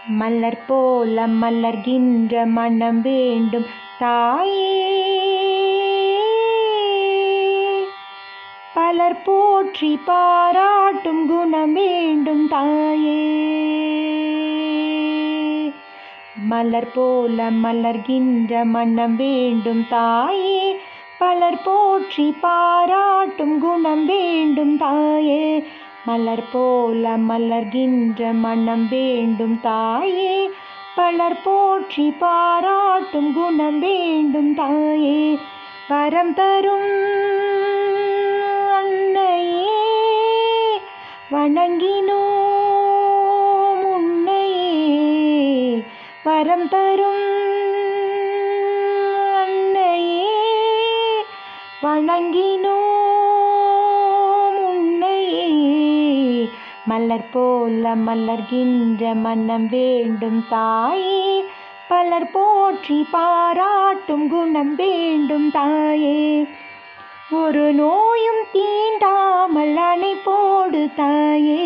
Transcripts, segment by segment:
மலர் போல மலர்கின்ற மனம் வேண்டும் தாயே. பலர் போற்றி பாராட்டும் குணம் வேண்டும் தாயே. மலர் போல மலர்கின்ற மனம் வேண்டும் தாயே. பலர் போற்றி பாராட்டும் குணம் வேண்டும் தாயே. மலர் போல மலர்கின்ற மனம் வேண்டும் தாயே. பலர் போற்றி பாராட்டும் குணம் வேண்டும் தாயே. வரம் தரும் அன்னையே வணங்கினோம் உன்னையே. வரம் தரும் அன்னையே வணங்கினோம் உன்னையே. மலர் போல மலர்கின்ற மனம் வேண்டும் தாயே. பலர் போற்றி பாராட்டும் குணம் வேண்டும் தாயே. ஒரு நோயும் தீண்டாமல் அணை போடு தாயே.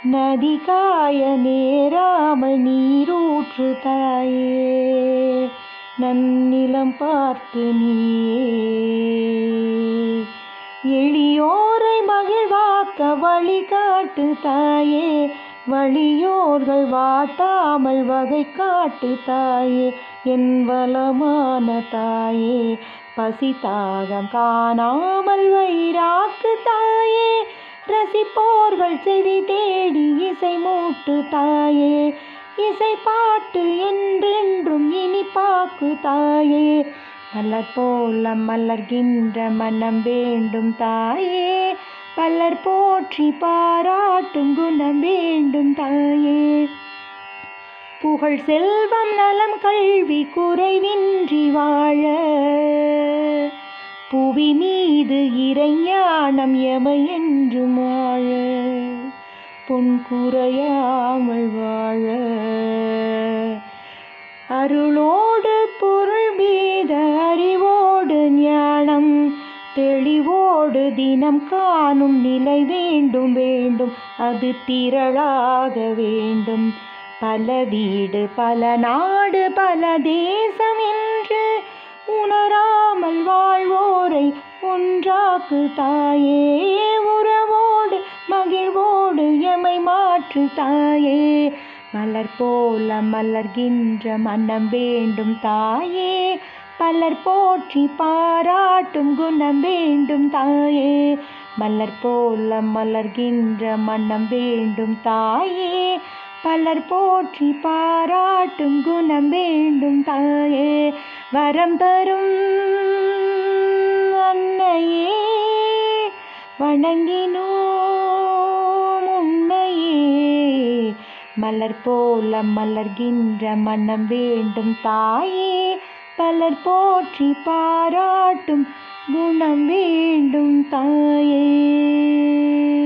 நதி காய நேராமல் நீரூற்று தாயே. நன்னிலம் பார்த்து நீயே. எளியோரை மகிழ்வாக்க வழிகாட்டு தாயே. வலியோர்கள் வாட்டாமல் வகை காட்டு தாயே. என் வளமான தாயே. பசி தாகம் காணாமல் வயிறாக்கு தாயே. ரசிப்போர்கள் செவி தேடி இசை மூட்டு தாயே. இசை பாட்டு என்றென்றும் இனிப்பாக்கு தாயே. மலர் போல மலர்கின்ற மனம் வேண்டும் தாயே. பலர் போற்றி பாராட்டும் குணம் வேண்டும் தாயே. புகழ் செல்வம் நலம் கல்வி குறைவின்றி வாழ. புவி மீது இறைஞானம் எமை என்றும் வாழ. பொன் குறையாமல் வாழ. அருளோடு பொருள் மீத அறிவோடு ஞானம் தெளிவோடு தினம் காணும் நிலை வேண்டும் வேண்டும். அது திரளாக வேண்டும். பல வீடு பல நாடு பல தேசம் என்று உணராமல் வாழ்வோரை ஒன்றாக்கு தாயே. உறவோடு மகிழ்வோடு எமை மாற்று தாயே. மலர் போல மலர்கின்ற மனம் வேண்டும் தாயே. பலர் போற்றி பாராட்டும் குணம் வேண்டும் தாயே. மலர் போல மலர்கின்ற மனம் வேண்டும் தாயே. பலர் போற்றி பாராட்டும் குணம் வேண்டும் தாயே. வரம் தரும் அன்னையே வணங்கினோம் உன்னையே. மலர் போல மலர்கின்ற மனம் வேண்டும் தாயே. பலர் போற்றி பாராட்டும் குணம் வேண்டும் தாயே.